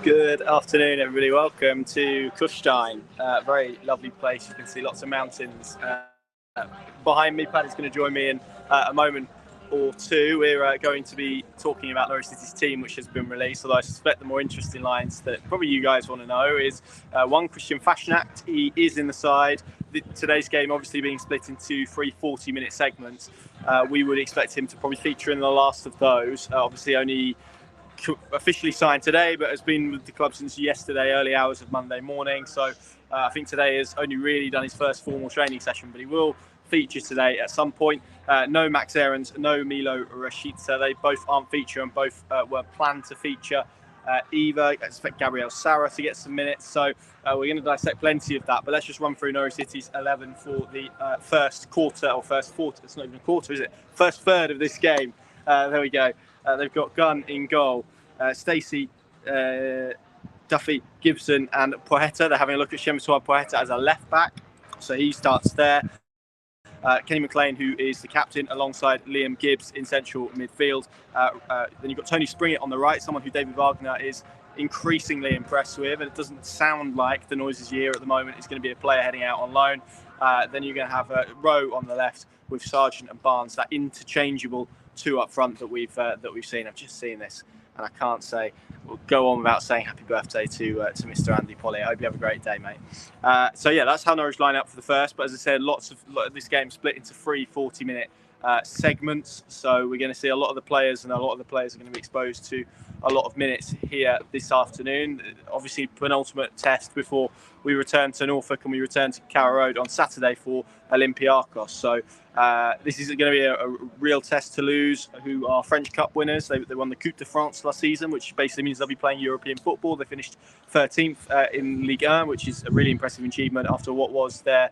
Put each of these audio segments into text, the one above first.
Good afternoon, everybody. Welcome to Kufstein. Very lovely place. You can see lots of mountains. Behind me, Paddy's going to join me in a moment or two. We're going to be talking about Norwich City's team, which has been released. Although I suspect the more interesting lines that probably you guys want to know is one, Christian Fassnacht. He is in the side. Today's game obviously being split into 3 40-minute segments. We would expect him to probably feature in the last of those. Obviously only officially signed today, but has been with the club since yesterday, early hours of Monday morning. So I think today has only really done his first formal training session, but he will feature today at some point. No Max Aarons, no Milo Rashica. They both aren't featuring, both were planned to feature. Eva, I expect Gabriel Sara to get some minutes. So we're going to dissect plenty of that. But let's just run through Norwich City's 11 for the first quarter, or first fourth. It's not even a quarter, is it? First third of this game. There we go. They've got Gunn in goal. Stacey, Duffy, Gibson and Poeta. They're having a look at Shemiswar Poeta as a left back. So he starts there. Kenny McLean, who is the captain, alongside Liam Gibbs in central midfield. Then you've got Tony Springett on the right, someone who David Wagner is increasingly impressed with. And it doesn't sound like the Noises' year at the moment is going to be a player heading out on loan. Then you're going to have Rowe on the left with Sargent and Barnes, that interchangeable two up front that we've seen. I've just seen this, and I can't say, we'll go on without saying happy birthday to Mr. Andy Polly. I hope you have a great day, mate. So yeah, that's how Norwich line up for the first. But as I said, lots of this game split into 3 40-minute segments. So we're going to see a lot of the players, and a lot of the players are going to be exposed to a lot of minutes here this afternoon. Obviously, penultimate test before we return to Norfolk and we return to Carrow Road on Saturday for Olympiacos. So this is going to be a real test. Toulouse, who are French Cup winners, they won the Coupe de France last season, which basically means they'll be playing European football. They finished 13th in Ligue 1, which is a really impressive achievement after what was their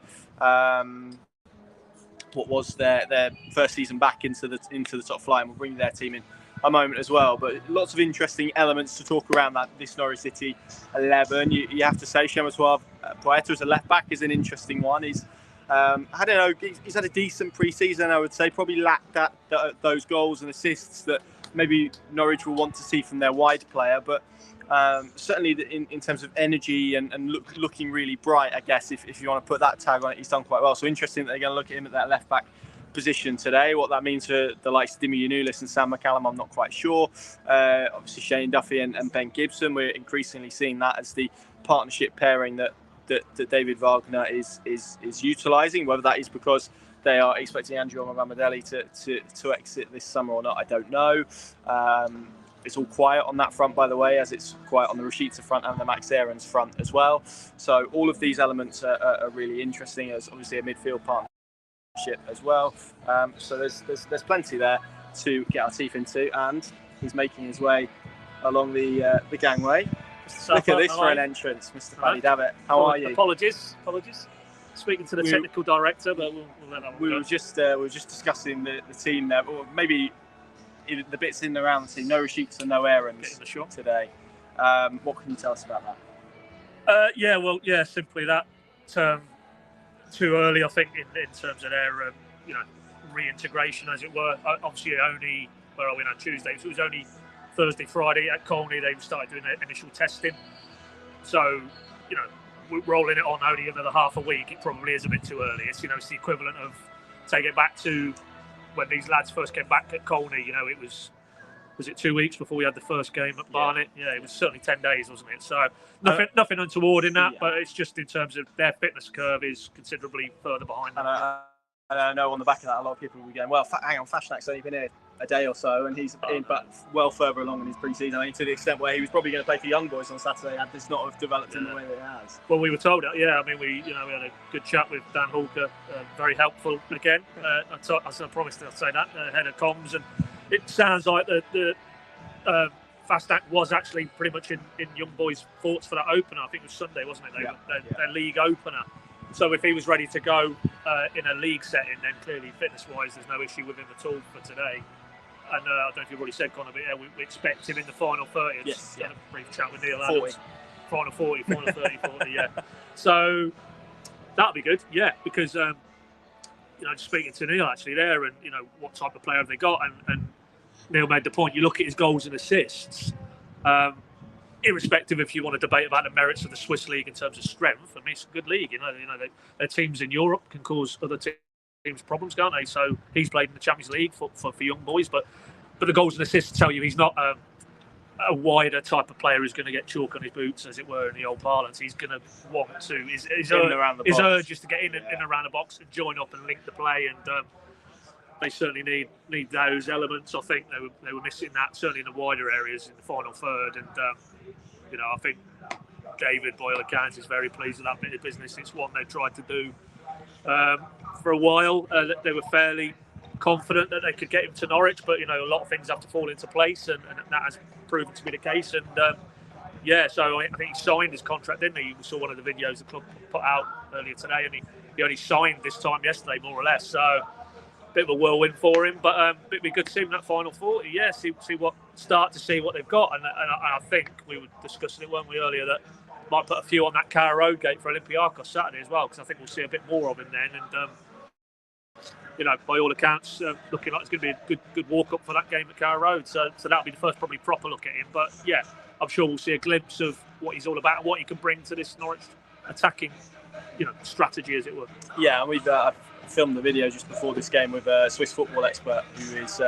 first season back into the top flight. And we'll bring their team in a moment as well. But lots of interesting elements to talk around this Norwich City 11. You have to say Shemiswar Poeta as a left back is an interesting one. I don't know, he's had a decent pre-season, I would say. Probably lacked those goals and assists that maybe Norwich will want to see from their wide player, but certainly in terms of energy and looking really bright, I guess, if you want to put that tag on it, he's done quite well. So interesting that they're going to look at him at that left back position today. What that means for the likes of Dimi Yanulis and Sam McCallum, I'm not quite sure. Obviously Shane Duffy and Ben Gibson, we're increasingly seeing that as the partnership pairing that David Wagner is utilising. Whether that is because they are expecting Andrew Mamadeli to exit this summer or not, I don't know. It's all quiet on that front, by the way, as it's quiet on the Rashica front and the Max Aarons front as well. So all of these elements are really interesting, as obviously a midfield partnership as well. So there's plenty there to get our teeth into, and he's making his way along the gangway. Look at this for an entrance, Mr. Paddy Davitt. How are you? Apologies. Speaking to the technical director, but we'll let that one we go. were just discussing the team there, or maybe the bits in and around the team. No Rashica and no Aarons today. What can you tell us about that? Simply that. Too early, I think, in terms of their reintegration, as it were. Obviously, only where are we now? Tuesday. So it was only Thursday, Friday at Colney they started doing their initial testing. So, we're rolling it on only another half a week. It probably is a bit too early. It's it's the equivalent of take it back to when these lads first came back at Colney. It was it 2 weeks before we had the first game at Barnet? Yeah, it was certainly 10 days, wasn't it? So nothing untoward in that, but it's just in terms of their fitness curve is considerably further behind them. And I know on the back of that, a lot of people will be going, well, hang on, Fassnacht's only been here a day or so, and he's but well further along in his pre-season. I mean, to the extent where he was probably going to play for Young Boys on Saturday had this not have developed in the way that it has. Well, we were told that. Yeah, I mean, we had a good chat with Dan Hawker, very helpful again. I promised I'd say that head of comms, and it sounds like the Fassnacht was actually pretty much in Young Boys' thoughts for that opener. I think it was Sunday, wasn't it? Their league opener. So if he was ready to go in a league setting, then clearly fitness-wise, there's no issue with him at all for today. And I don't know if you've already said, Conor, but we expect him in the final 30. Yes, yeah. A brief chat with Neil Adams. Final 40, final 30, 40, yeah. So that'll be good, yeah, because just speaking to Neil actually there, and what type of player have they got, and Neil made the point. You look at his goals and assists, Irrespective if you want to debate about the merits of the Swiss league in terms of strength, I mean, it's a good league. Their teams in Europe can cause other teams problems, can't they? So he's played in the Champions League for young boys, but the goals and assists tell you he's not a wider type of player who's going to get chalk on his boots, as it were, in the old parlance. He's going to want to. His urge is to get in and around the box and join up and link the play, and they certainly need those elements. I think they were missing that, certainly in the wider areas in the final third, and I think David, by all accounts, is very pleased with that bit of business. It's one they've tried to do for a while. They were fairly confident that they could get him to Norwich, but a lot of things have to fall into place, and that has proven to be the case. And so I think he signed his contract, didn't he? We saw one of the videos the club put out earlier today, and he only signed this time yesterday, more or less. So a bit of a whirlwind for him, but it'd be good to see him in that final 40. Yeah, see what they've got, and I think we were discussing it, weren't we, earlier, that might put a few on that Carrow Road gate for Olympiacos Saturday as well, because I think we'll see a bit more of him then. And by all accounts, looking like it's going to be a good walk up for that game at Carrow Road. So that'll be the first probably proper look at him. But yeah, I'm sure we'll see a glimpse of what he's all about and what he can bring to this Norwich attacking, strategy, as it were. Yeah, and we've filmed the video just before this game with a Swiss football expert who's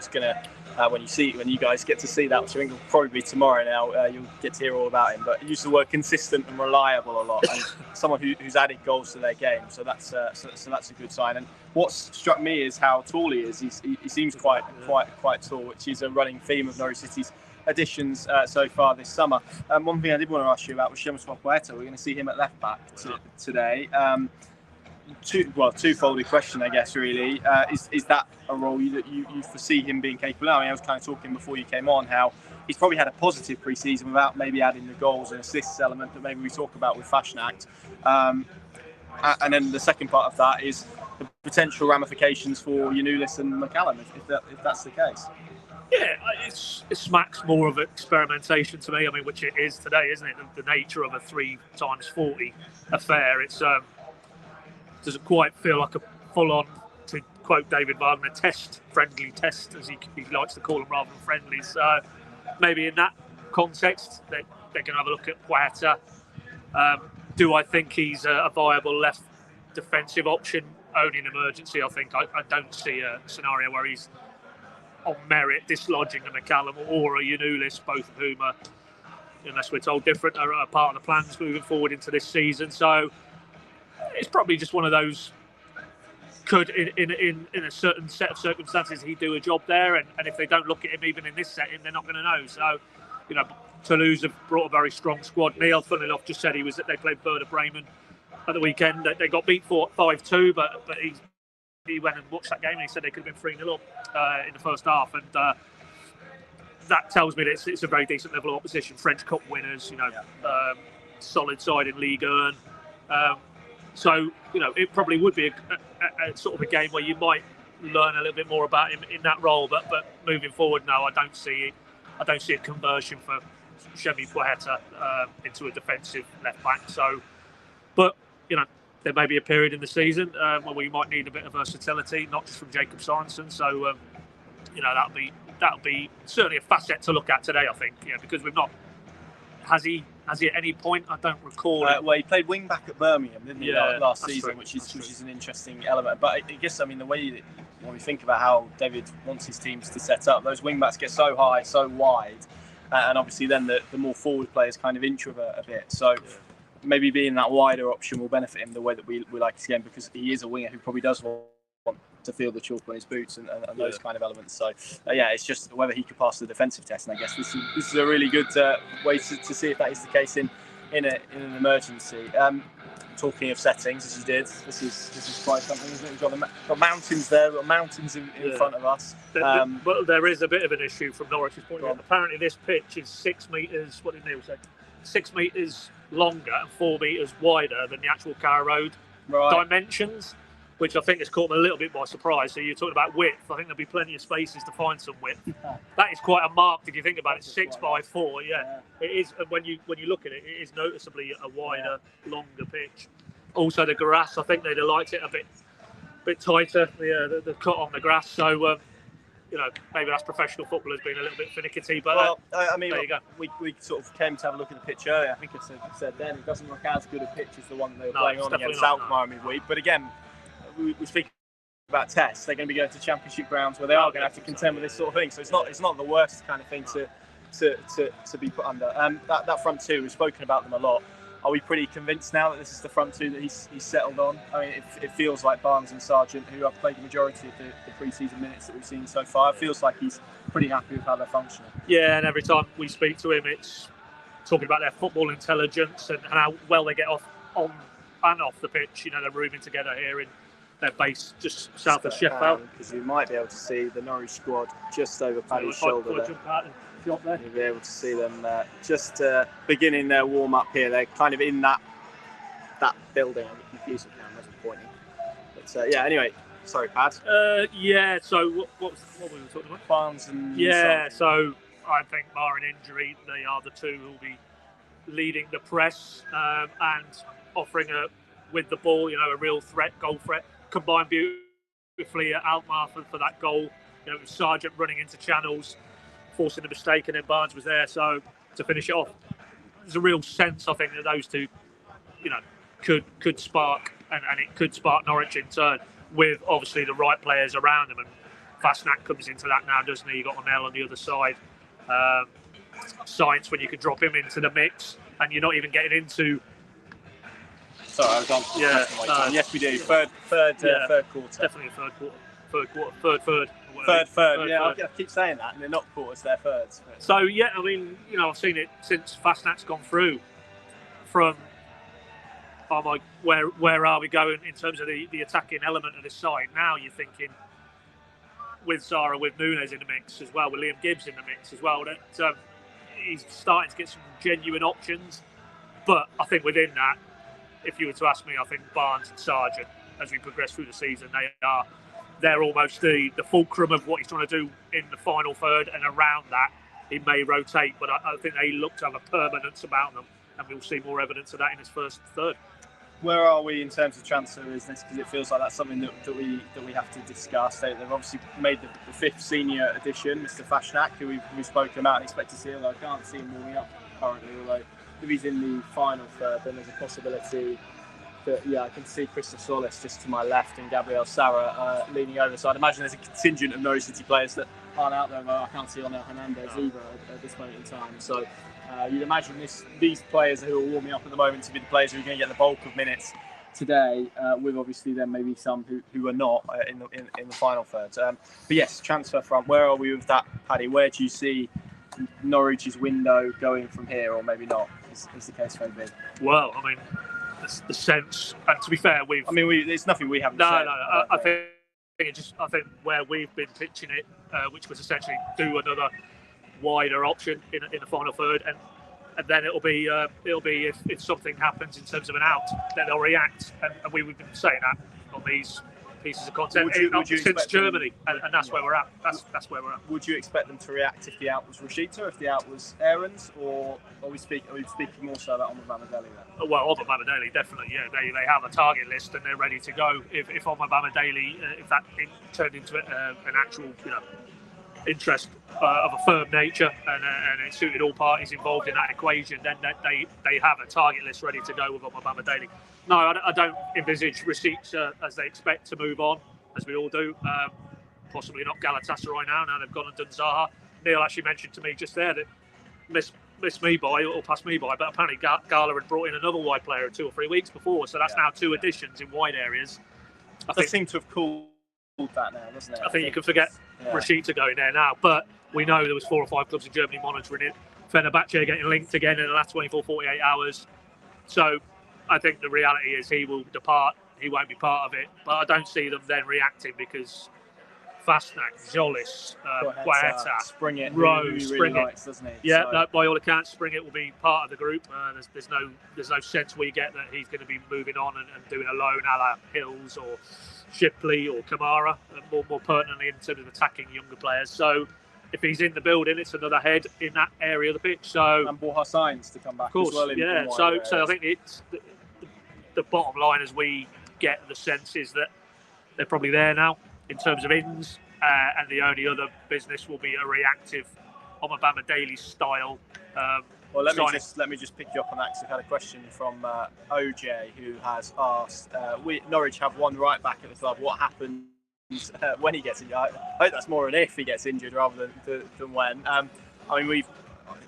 going to. When you guys get to see that, which I think will probably be tomorrow now, you'll get to hear all about him. But he used the word consistent and reliable a lot, and someone who's added goals to their game. So that's a good sign. And what's struck me is how tall he is. He seems quite tall, which is a running theme of Norwich City's additions so far this summer. One thing I did want to ask you about was Shemiswa Poeta. We're going to see him at left back today. Twofold question, I guess, really. Is that a role that you foresee him being capable of? I mean, I was kind of talking before you came on how he's probably had a positive pre-season without maybe adding the goals and assists element that maybe we talk about with Fassnacht. And then the second part of that is the potential ramifications for Yanulis and McCallum, if that's the case. Yeah, it smacks more of experimentation to me. I mean, which it is today, isn't it? The nature of a 3x40 affair. It's doesn't quite feel like a full-on, to quote David Wagner, friendly test, as he likes to call them, rather than friendly. So maybe in that context, they're going to have a look at Poeta. Do I think he's a viable left defensive option? Only in emergency, I think. I don't see a scenario where he's on merit dislodging a McCallum or a Yanulis, both of whom are, unless we're told different, are a part of the plans moving forward into this season. So it's probably just one of those, could in a certain set of circumstances he do a job there, and if they don't look at him even in this setting, they're not going to know. So Toulouse have brought a very strong squad. Neil, funnily enough, just said they played Werder Bremen at the weekend. They got beat 5-2, but he went and watched that game and he said they could have been 3-0 up in the first half, and that tells me that it's a very decent level of opposition. French Cup winners, solid side in Ligue 1. So it probably would be a sort of a game where you might learn a little bit more about him in that role. But moving forward, no, I don't see a conversion for Shemi Poeta into a defensive left back. So, but there may be a period in the season where we might need a bit of versatility, not just from Jacob Sorensen. So that'll be certainly a facet to look at today, I think. Yeah, because we've not. Has he at any point? I don't recall. Well, he played wing back at Birmingham, didn't he, last season, which is an interesting element. But I guess, the way that when we think about how David wants his teams to set up, those wing backs get so high, so wide, and obviously then the more forward players kind of introvert a bit. So maybe being that wider option will benefit him the way that we like his game, because he is a winger who probably does want to feel the chalk on his boots and those kind of elements. So it's just whether he could pass the defensive test, and I guess this is a really good way to see if that is the case in an emergency. Talking of settings, as you did, this is quite something, isn't it? We've got mountains there, we've got mountains in front of us. But there is a bit of an issue from Norwich's point of view. Apparently this pitch is 6 metres, what did Neil say? 6 metres longer and 4 metres wider than the actual Carrow Road dimensions, which I think has caught me a little bit by surprise. So you're talking about width. I think there'll be plenty of spaces to find some width. That is quite a mark if you think about it. 6 by 4, yeah. It is. When you look at it, it is noticeably a wider, longer pitch. Also the grass, I think they'd have liked it a bit tighter. The cut on the grass. So maybe that's professional footballers being a little bit finicky. But well, I mean, there you go. We sort of came to have a look at the pitch earlier. I think I said then it doesn't look as good a pitch as the one they were playing on against Alkmaar midweek. But again, we speak about tests. They're going to be going to championship grounds where they are going to have to contend with this sort of thing. So it's not the worst kind of thing to be put under. That front two, we've spoken about them a lot. Are we pretty convinced now that this is the front two that he's settled on? I mean, it feels like Barnes and Sargent, who have played the majority of the pre-season minutes that we've seen so far, it feels like he's pretty happy with how they're functioning. Yeah, and every time we speak to him, it's talking about their football intelligence and how well they get off on and off the pitch. They're rooming together here in their base just south of Sheffield. Because you might be able to see the Norwich squad just over Paddy's shoulder there. You'll be able to see them just beginning their warm-up here. They're kind of in that building. I'm confused with cameras pointing. But yeah, anyway, sorry, Pad. Yeah, so what were we talking about? Barnes and Sargent. So I think barring injury, they are the two who will be leading the press and offering with the ball, a real goal threat. Combined beautifully at Alkmaar for that goal. With Sargent running into channels, forcing the mistake, and then Barnes was there. So to finish it off, there's a real sense, I think, that those two, could spark, and it could spark Norwich in turn with obviously the right players around them. And Fassnacht comes into that now, doesn't he? You got Onel on the other side. Science when you could drop him into the mix, and you're not even getting into. Sorry, I was on. Yeah. Yes, we do. Third quarter. Definitely a third. Yeah, I keep saying that, and they're not quarters; they're thirds. So yeah, I mean, I've seen it since Fassnacht's gone through. From where are we going in terms of the attacking element of this side? Now you're thinking with Zara, with Nunes in the mix as well, with Liam Gibbs in the mix as well. That he's starting to get some genuine options. But I think within that, if you were to ask me, I think Barnes and Sargent, as we progress through the season, they're almost the fulcrum of what he's trying to do in the final third, and around that he may rotate, but I think they look to have a permanence about them, and we'll see more evidence of that in his first third. Where are we in terms of transfer business? Because it feels like that's something that we have to discuss. They've obviously made the fifth senior addition, Mr. Fassnacht, who we've spoken about and expect to see, although I can't see him warming up currently, although if he's in the final third, then there's a possibility that, I can see Christoph Solis just to my left and Gabriel Sara leaning over. So I'd imagine there's a contingent of Norwich City players that aren't out there. I can't see Onel Hernandez either at this moment in time. So you'd imagine these players who are warming up at the moment to be the players who are going to get the bulk of minutes today, with obviously then maybe some who are not in the final third. But yes, transfer front, where are we with that, Paddy? Where do you see Norwich's window going from here, or maybe not, is the case for me? Well, I mean, the sense, and to be fair, it's nothing we haven't said. I think where we've been pitching it, which was essentially do another wider option in the final third, and then it'll be if something happens in terms of an out, then they'll react, and we've been saying that on these pieces of content would you since Germany, and that's where we're at. That's where we're at. Would you expect them to react if the out was Rashita, if the out was Aarons, or are we speaking more so about Omar Bamadelli then? Well, Omar Bamadelli, definitely, yeah. They have a target list and they're ready to go. If Omar Bamadelli, if that turned into an actual, interest of a firm nature, and it suited all parties involved in that equation, then they have a target list ready to go with Omar Bamadelli. No, I don't envisage receipts as they expect to move on, as we all do. Possibly not Galatasaray now they've gone and done Zaha. Neil actually mentioned to me just there that missed me by or passed me by, but apparently Gala had brought in another wide player 2 or 3 weeks before, so that's now 2 additions in wide areas. They seem to have called that now, doesn't it? I think you can forget Rashita going there now, but we know there was 4 or 5 clubs in Germany monitoring it. Fenerbahce getting linked again in the last 24, 48 hours. So I think the reality is he will depart. He won't be part of it. But I don't see them then reacting because Fassnacht, Zolis, Guaita, Springett, Rose, really likes, doesn't he? Yeah, no, by all accounts, Springett will be part of the group. There's no sense we get that he's going to be moving on and doing a loan a la Hills or Shipley or Kamara, more pertinently in terms of attacking younger players. So if he's in the building, it's another head in that area of the pitch. So and Borja Sainz to come back, of course, as well. In so I think it's the bottom line as we get the sense is that they're probably there now in terms of ins. and the only other business will be a reactive Omabama Daily style. Well, let me just pick you up on that, because I've had a question from OJ, who has asked, Norwich have one right back at the club. What happens when he gets injured? I hope that's more an if he gets injured rather than when. I mean,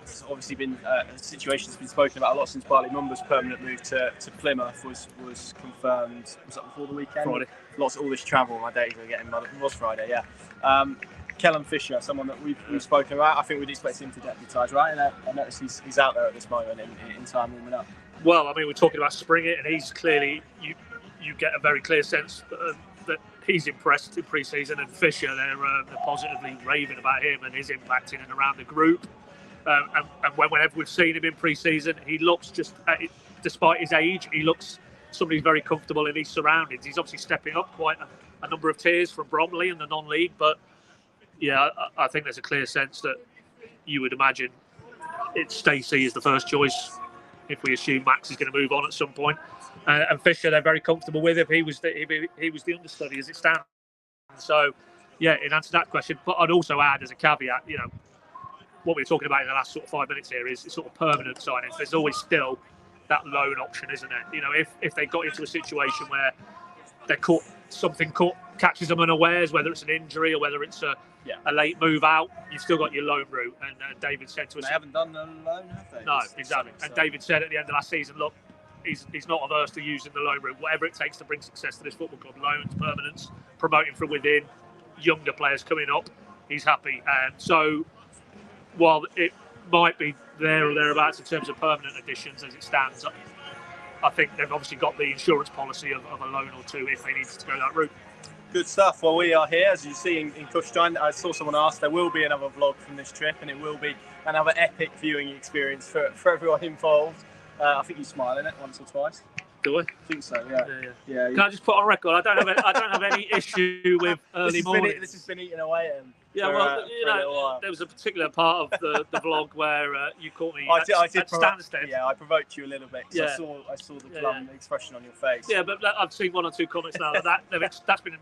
it's obviously been a situation that's been spoken about a lot since Barley Mumba's permanent move to Plymouth was confirmed. Was that before the weekend? Friday. Lots of all this travel. My days are getting mud. It was Friday, yeah. Kellen Fisher, someone that we've spoken about. I think we'd expect him to deputise, right? And I notice he's out there at this moment in time warming up. Well, I mean, we're talking about Springett, and he's clearly, you get a very clear sense that he's impressed in pre-season, and Fisher, they're positively raving about him and his impact in and around the group. And whenever we've seen him in pre-season, he looks despite his age, he looks somebody who's very comfortable in his surroundings. He's obviously stepping up quite a number of tiers from Bromley in the non-league, but yeah, I think there's a clear sense that you would imagine Stacey is the first choice if we assume Max is going to move on at some point. And Fisher, they're very comfortable with him. He was the understudy as it stands. So, yeah, in answer to that question, but I'd also add as a caveat, what we're talking about in the last sort of 5 minutes here is sort of permanent signings. There's always still that loan option, isn't there? If they got into a situation where they're something catches them unawares, whether it's an injury or whether it's a late move out, you've still got your loan route. And David said to us, they haven't done the loan, have they? No, exactly. And David said at the end of last season, look, he's not averse to using the loan route, whatever it takes to bring success to this football club. Loans, permanence, promoting from within, younger players coming up. He's happy. And so, while it might be there or thereabouts in terms of permanent additions as it stands, I think they've obviously got the insurance policy of a loan or two if they need to go that route. Good stuff. Well, we are here, as you see, in Kufstein. I saw someone ask, there will be another vlog from this trip, and it will be another epic viewing experience for everyone involved. I think you smile in it once or twice. Do I? I think so, yeah. Can I just put on record? I don't have any issue with early morning. This has been eaten away at him. Yeah, well, there was a particular part of the vlog where you caught me at Stansted. Yeah, I provoked you a little bit. I saw the glum expression on your face. Yeah, but I've seen one or two comments now that's been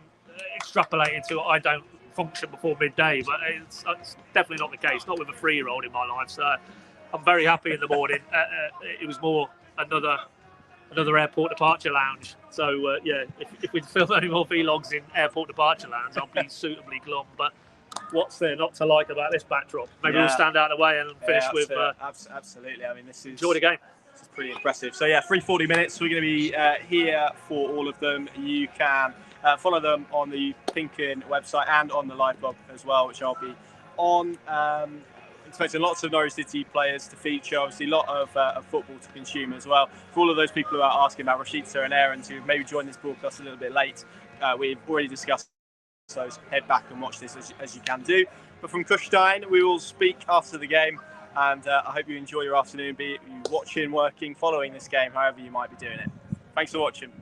extrapolated to I don't function before midday, but it's definitely not the case. Not with a 3-year-old in my life. So I'm very happy in the morning. It was more another airport departure lounge. So if we film any more vlogs in airport departure lounge, I'll be suitably glum. But what's there not to like about this backdrop? Maybe we'll stand out of the way and finish with. Absolutely. I mean, enjoy the game. This is pretty impressive. So 340 minutes. We're going to be here for all of them. You can follow them on the Pinkin website and on the live blog as well, which I'll be on. Expecting lots of Norwich City players to feature, obviously a lot of football to consume as well. For all of those people who are asking about Rashida and Aaron, who maybe joined this broadcast a little bit late, we've already discussed, so head back and watch this as you can do. But from Kufstein, we will speak after the game, and I hope you enjoy your afternoon, be it you watching, working, following this game, however you might be doing it. Thanks for watching.